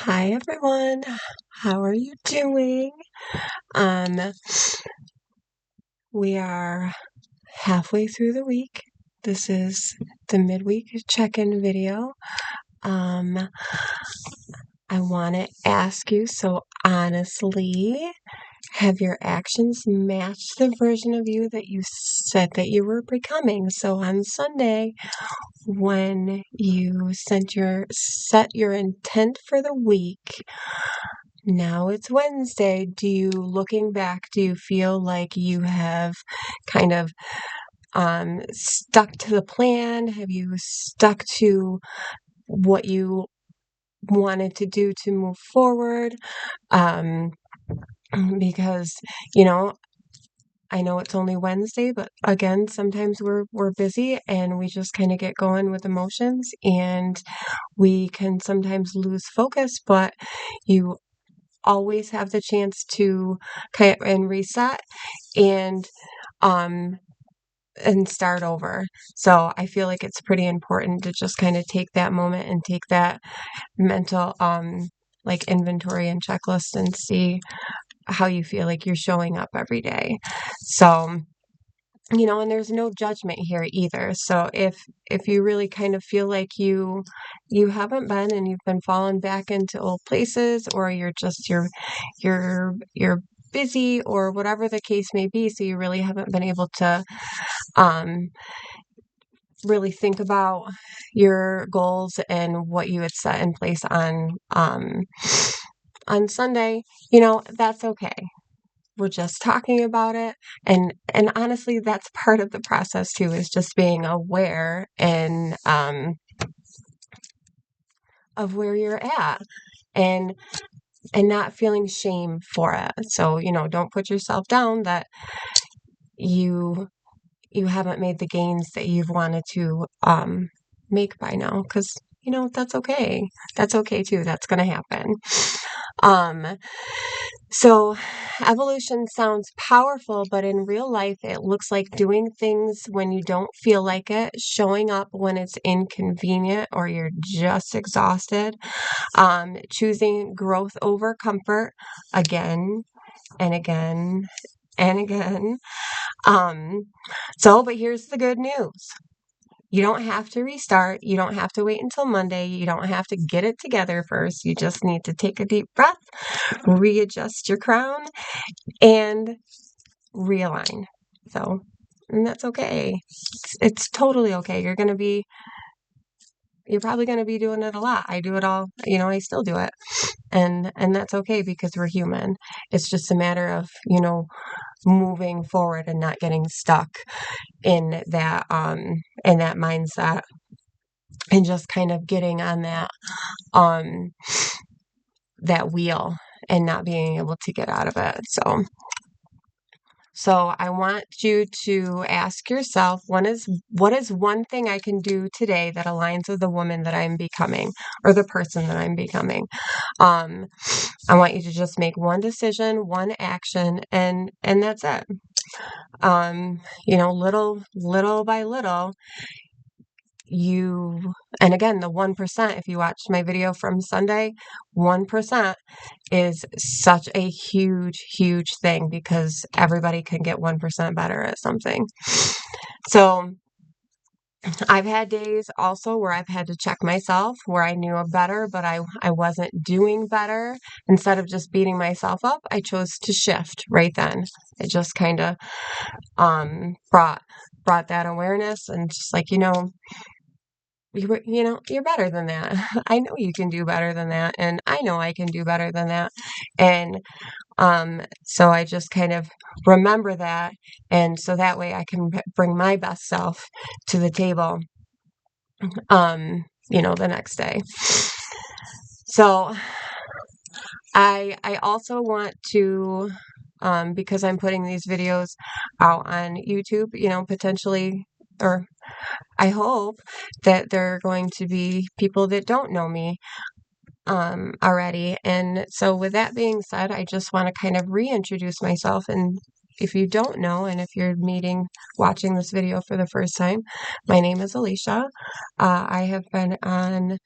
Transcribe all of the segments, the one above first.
Hi everyone. How are you doing? Um, we are halfway through the week. This is the midweek check-in video. I want to ask you, so honestly, have your actions matched the version of you that you said that you were becoming? So on Sunday, when you set your intent for the week, now it's Wednesday. Looking back, do you feel like you have kind of stuck to the plan? Have you stuck to what you wanted to do to move forward? Um, because, you know, I know it's only Wednesday, but again, sometimes we're busy and we just kind of get going with emotions and we can sometimes lose focus, but you always have the chance to kind of and reset and um and start over. So I feel like it's pretty important to just kind of take that moment and take that mental like inventory and checklist and see how you feel like you're showing up every day. So and there's no judgment here either. So if you really kind of feel like you haven't been and you've been falling back into old places, or you're busy or whatever the case may be, so you really haven't been able to um really think about your goals and what you had set in place on Sunday, that's okay. We're just talking about it, and honestly, that's part of the process too, is just being aware and of where you're at, and not feeling shame for it. So don't put yourself down that you haven't made the gains that you've wanted to make by now, because that's okay. That's okay too. That's going to happen. um So, evolution sounds powerful, but in real life, it looks like doing things when you don't feel like it, showing up when it's inconvenient or you're just exhausted, choosing growth over comfort again and again and again. Um, but here's the good news. You don't have to restart. You don't have to wait until Monday. You don't have to get it together first. You just need to take a deep breath, readjust your crown, and realign. So, and that's okay. It's totally okay. You're probably going to be doing it a lot. I do it all, I still do it. And that's okay because we're human. It's just a matter of, moving forward and not getting stuck in that mindset, and just kind of getting on um that wheel and not being able to get out of it. So I want you to ask yourself, what is one thing I can do today that aligns with the woman that I'm becoming, or the person that I'm becoming? Um, I want you to just make one decision, one action, and that's it. Little by little, and again, the 1%, if you watched my video from Sunday, 1% is such a huge, huge thing, because everybody can get 1% better at something. So I've had days also where I've had to check myself, where I knew better, but I wasn't doing better. Instead of just beating myself up, I chose to shift right then. It just kind of brought that awareness, and just like, you're better than that. I know you can do better than that, and I know I can do better than that. And so I just kind of remember that, and so that way I can bring my best self to the table, the next day. So I also want to, because I'm putting these videos out on YouTube, potentially, or I hope that there are going to be people that don't know me already. And so with that being said, I just want to kind of reintroduce myself. And if you don't know, and if you're watching this video for the first time, my name is Alicia. I have been on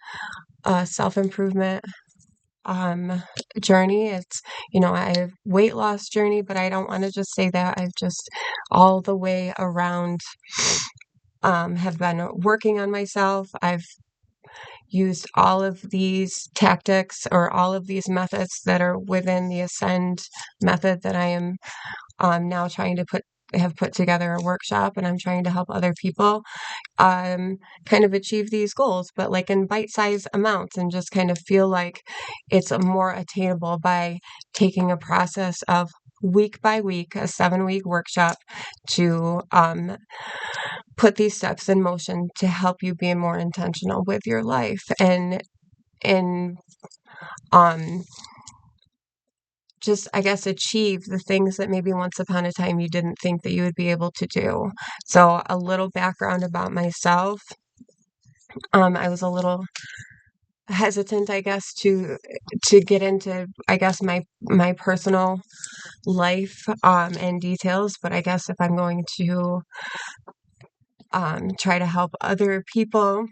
a self-improvement journey. It's, I have weight loss journey, but I don't want to just say that. I've just all the way around have been working on myself. I've used all of these tactics or all of these methods that are within the Ascend method that I am now trying to have put together a workshop, and I'm trying to help other people kind of achieve these goals, but like in bite-sized amounts, and just kind of feel like it's more attainable by taking a process of week by week, a 7-week workshop to put these steps in motion to help you be more intentional with your life and um just, I guess, achieve the things that maybe once upon a time you didn't think that you would be able to do. So a little background about myself. I was a little hesitant, I guess, to get into, I guess, my personal life and details, but I guess if I'm going to try to help other people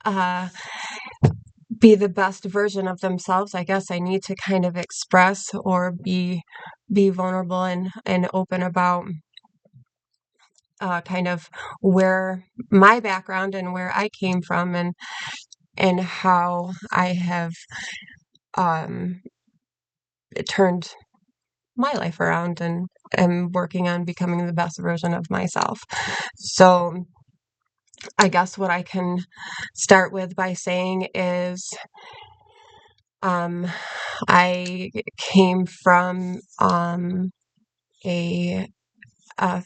uh, be the best version of themselves, I guess I need to kind of express or be vulnerable and open about kind of where my background and where I came from and how I have um, turned my life around and am working on becoming the best version of myself. So I guess what I can start with by saying is I came from a, a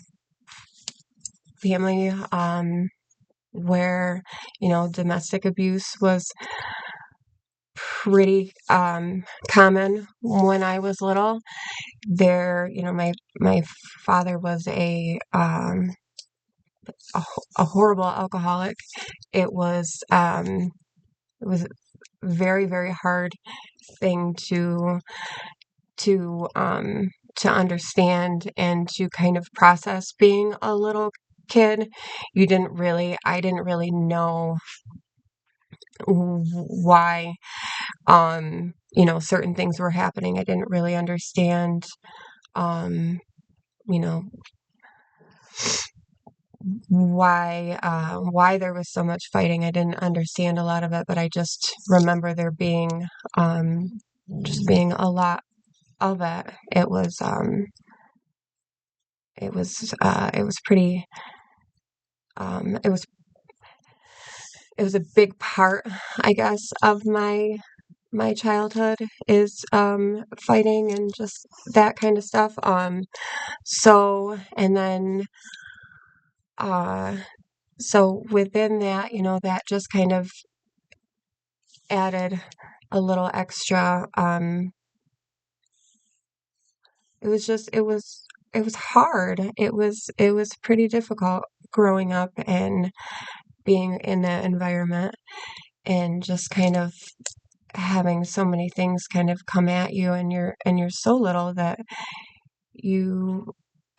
family where, domestic abuse was pretty common when I was little. My father was a horrible alcoholic. It was a very, very hard thing to um to understand and to kind of process being a little kid. I didn't really know why certain things were happening. I didn't really understand um you know why there was so much fighting. I didn't understand a lot of it, but I just remember there being just being a lot of it. It was pretty it was a big part, I guess, of my childhood is fighting and just that kind of stuff. So and then uh so within that, that just kind of added a little extra. It was hard. It was pretty difficult growing up and being in that environment and just kind of having so many things kind of come at you, and you're so little that you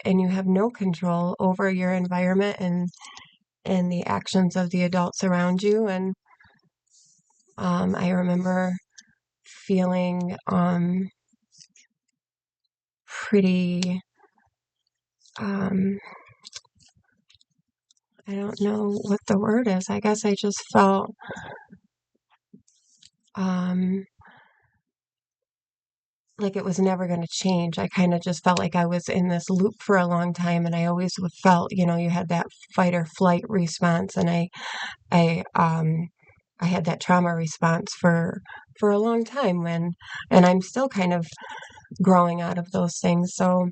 you have no control over your environment and the actions of the adults around you. And I remember feeling pretty um I don't know what the word is. I guess I just felt um like it was never going to change. I kind of just felt like I was in this loop for a long time, and I always felt, you had that fight or flight response, and I had that trauma response for a long time, and I'm still kind of growing out of those things. So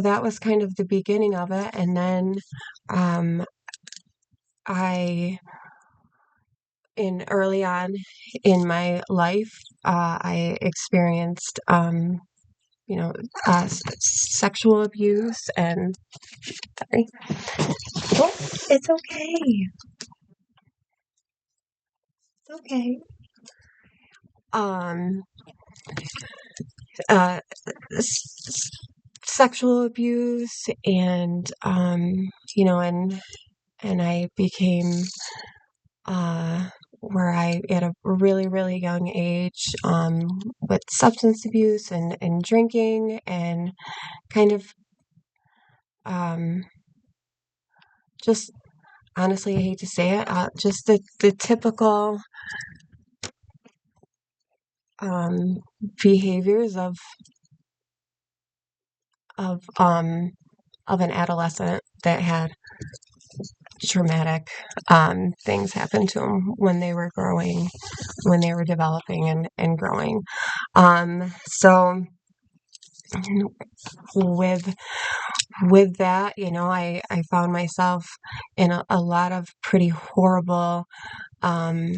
that was kind of the beginning of it, and then um, I in early on in my life, I experienced you know, sexual abuse and sorry. Oh, it's okay. It's okay. Um, uh, sexual abuse and and I became where I, at a really, really young age, with substance abuse and drinking and kind of, um, just honestly, I hate to say it, just the typical, um, behaviors of, um, of an adolescent that had traumatic, things happen to them when they were growing, when they were developing and growing. So with with that, I found myself in a lot of pretty horrible, um,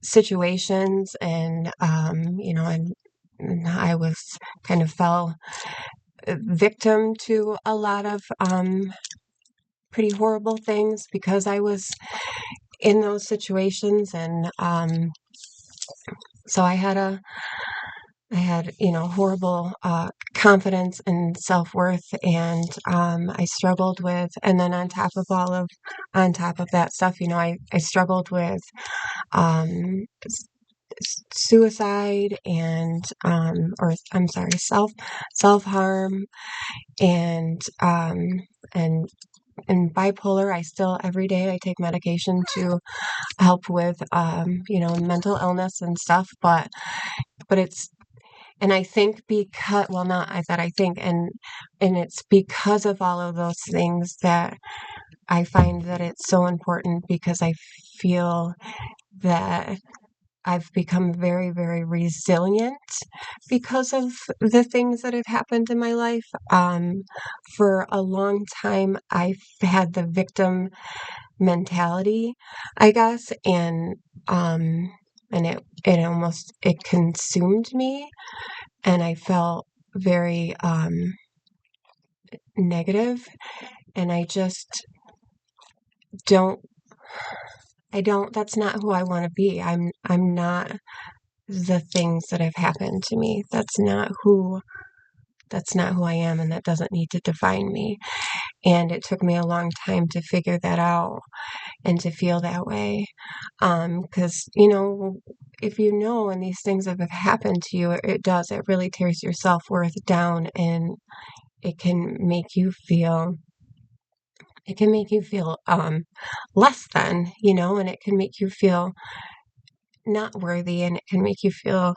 situations, and, and I was kind of fell victim to a lot of, pretty horrible things because I was in those situations, and, so I had, horrible, confidence and self-worth, and, I struggled with, and then on top of that stuff, I struggled with, suicide and, or I'm sorry, self-harm, and, and, and bipolar. I still, every day, I take medication to help with, mental illness and stuff, but it's, and I think because, well, not I that I think, and it's because of all of those things that I find that it's so important, because I feel that I've become very, very resilient because of the things that have happened in my life. For a long time, I've had the victim mentality, I guess, um, and it consumed me, and I felt very, negative, and I just don't, that's not who I want to be. I'm not the things that have happened to me. That's not who I am, and that doesn't need to define me. And it took me a long time to figure that out and to feel that way. Because, if and these things have happened to you, it really tears your self-worth down, and it can make you feel less than, and it can make you feel not worthy, and it can make you feel,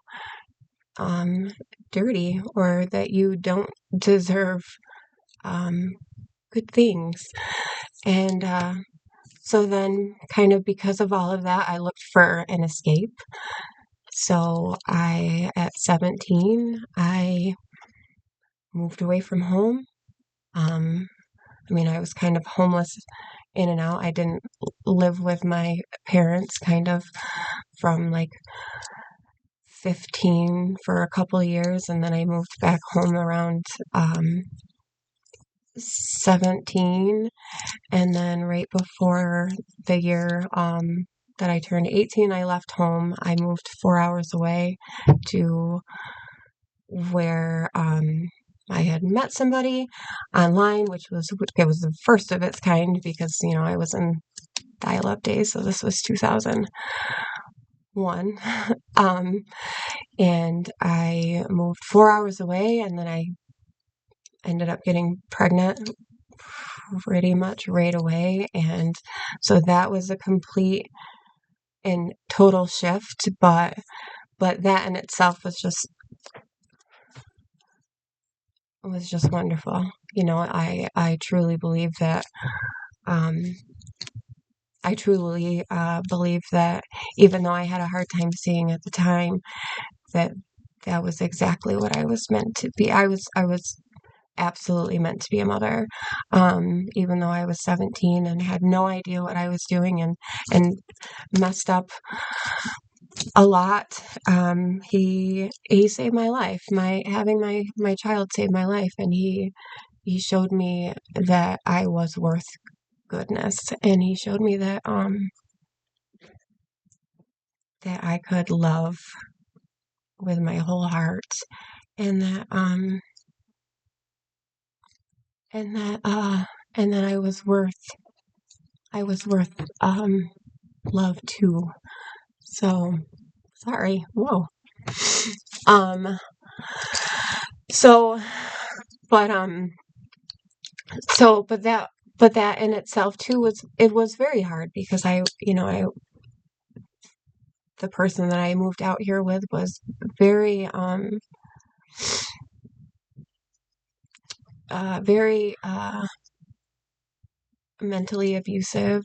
um, dirty, or that you don't deserve, um, good things. And, so then, kind of because of all of that, I looked for an escape. So at 17, I moved away from home. Um, I was kind of homeless in and out. I didn't live with my parents kind of from like 15 for a couple of years, and then I moved back home around, 17, and then right before the year, that I turned 18, I left home. I moved 4 hours away to where, I had met somebody online, it was the first of its kind, because, I was in dial-up days, so this was 2001. Um, and I moved 4 hours away, and then I ended up getting pregnant pretty much right away. And so that was a complete and total shift, but that in itself was just wonderful. I truly believe that, um, believe that, even though I had a hard time seeing at the time, that that was exactly what I was meant to be. I was absolutely meant to be a mother, even though I was 17 and had no idea what I was doing, and messed up a lot. He saved my life. Having my child saved my life, and he showed me that I was worth goodness, and he showed me that I could love with my whole heart, and and that uh and that I was worth love too. So, sorry. Whoa. Um, so, but, but that in itself too was very hard because the person that I moved out here with was very, very, mentally abusive,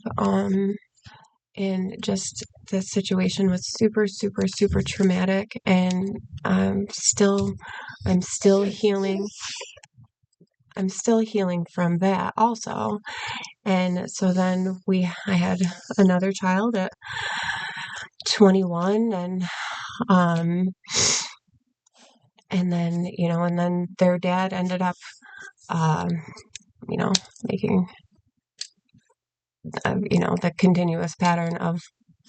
and just the situation was super, super, super traumatic, and I'm still healing. I'm still healing from that also. And so then I had another child at 21, um, and then their dad ended up, um, making, the continuous pattern of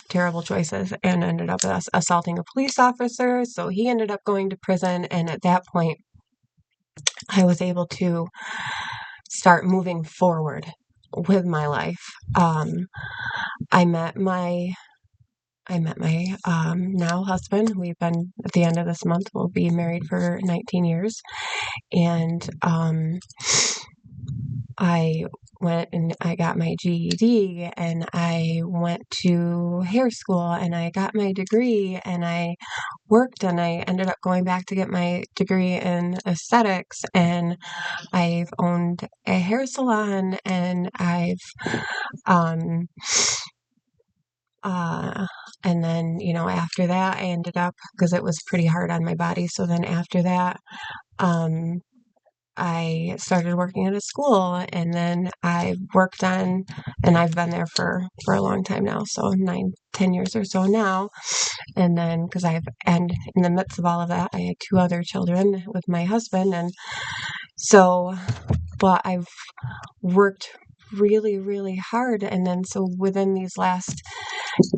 terrible choices and ended up assaulting a police officer. So he ended up going to prison. And at that point, I was able to start moving forward with my life. I met my now husband. We've been, at the end of this month, we'll be married for 19 years. And I went and I got my GED, and I went to hair school, and I got my degree, and I worked, and I ended up going back to get my degree in aesthetics, and I've owned a hair salon, and um uh and then, after that I ended up, because it was pretty hard on my body, so then after that, um I started working at a school, and then and I've been there for a long time now, so 9, 10 years or so now. And then, and in the midst of all of that, I had 2 other children with my husband, and so, but I've worked really, really hard, and then so within these last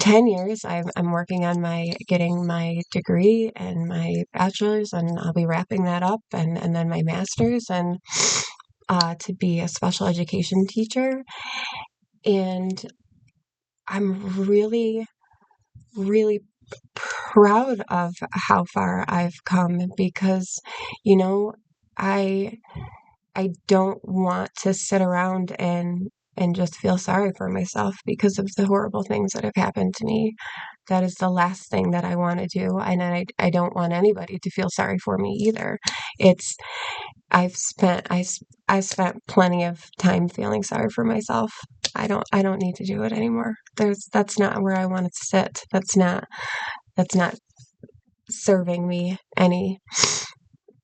10 years, I'm working on getting my degree and my bachelor's, and I'll be wrapping that up, and then my master's, and to be a special education teacher. And I'm really, really proud of how far I've come, because, you know, I I don't want to sit around and just feel sorry for myself because of the horrible things that have happened to me. That is the last thing that I want to do, and I don't want anybody to feel sorry for me either. It's I spent plenty of time feeling sorry for myself. I don't need to do it anymore. That's not where I want to sit. That's not serving me any.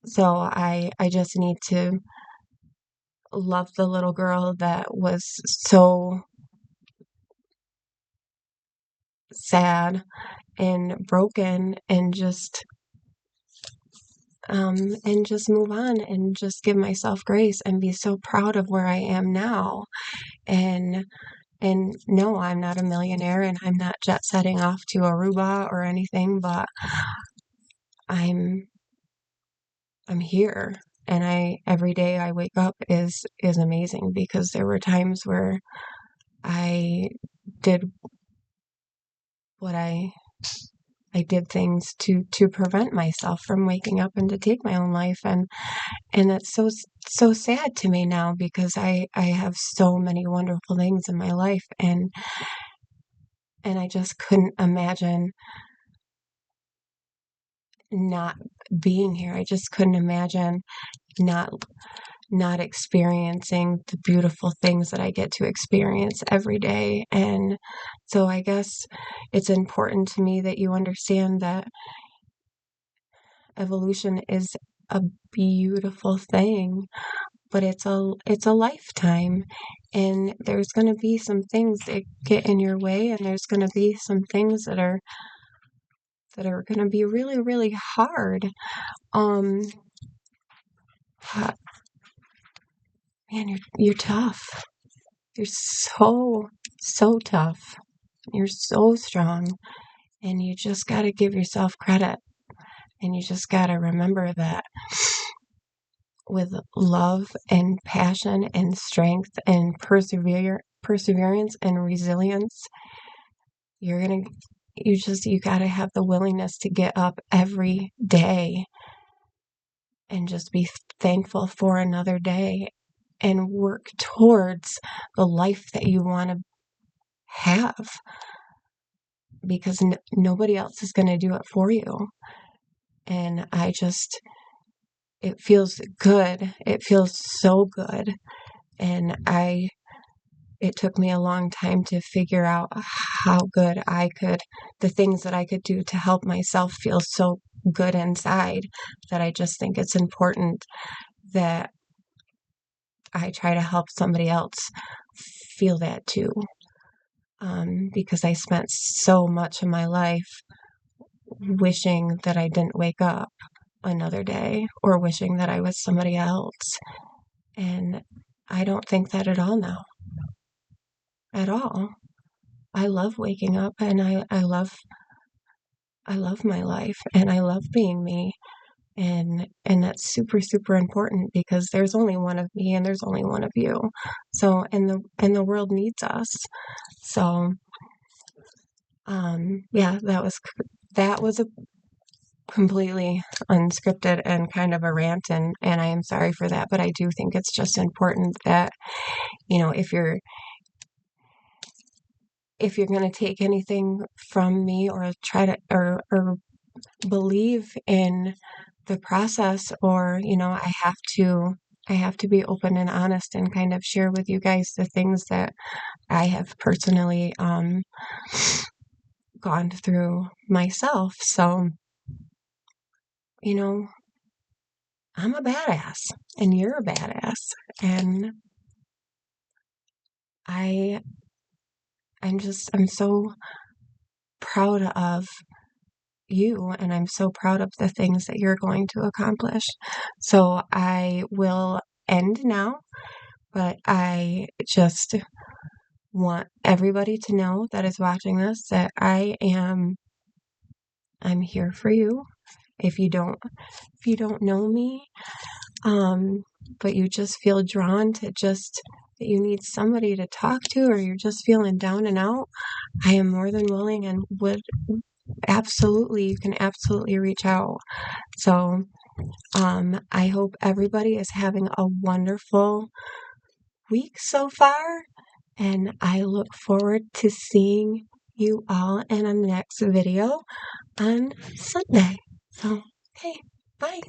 So I just need to love the little girl that was so sad and broken, and just move on and just give myself grace and be so proud of where I am now. And no, I'm not a millionaire, and I'm not jet setting off to Aruba or anything, but I'm I'm here. And every day I wake up is amazing, because there were times where I did what I did things to prevent myself from waking up and to take my own life, and that's so sad to me now, because I have so many wonderful things in my life, and I just couldn't imagine not being here. I just couldn't imagine not not experiencing the beautiful things that I get to experience every day. And so I guess it's important to me that you understand that evolution is a beautiful thing, but it's a lifetime, and there's going to be some things that get in your way, and there's going to be some things that are going to be really, really hard. Um, uh, Man, you're tough. You're so tough. You're so strong, and you just got to give yourself credit, and you just got to remember that with love and passion and strength and perseverance and resilience, you're gonna you got to have the willingness to get up every day and just be thankful for another day and work towards the life that you want to have, because nobody else is going to do it for you. And it feels good. It feels so good. And it took me a long time to figure out how good the things that I could do to help myself feel so good inside, that I just think it's important that I try to help somebody else feel that too. Because I spent so much of my life wishing that I didn't wake up another day, or wishing that I was somebody else. And I don't think that at all now. At all. I love waking up, and I love my life, and I love being me. And that's super, super important, because there's only one of me and there's only one of you. So, and the world needs us. So, yeah, that was a completely unscripted and kind of a rant, and I am sorry for that, but I do think it's just important that, if you're going to take anything from me, or try to, or believe in the process, or, I have to be open and honest and kind of share with you guys the things that I have personally gone through myself. So, I'm a badass, and you're a badass, and I'm so proud of you, and I'm so proud of the things that you're going to accomplish. So I will end now, but I just want everybody to know that is watching this, that I'm here for you. If you don't know me, but you just feel drawn to that you need somebody to talk to, or you're just feeling down and out, I am more than willing, and you can absolutely reach out. So, I hope everybody is having a wonderful week so far, and I look forward to seeing you all in the next video on Sunday. So, okay, bye.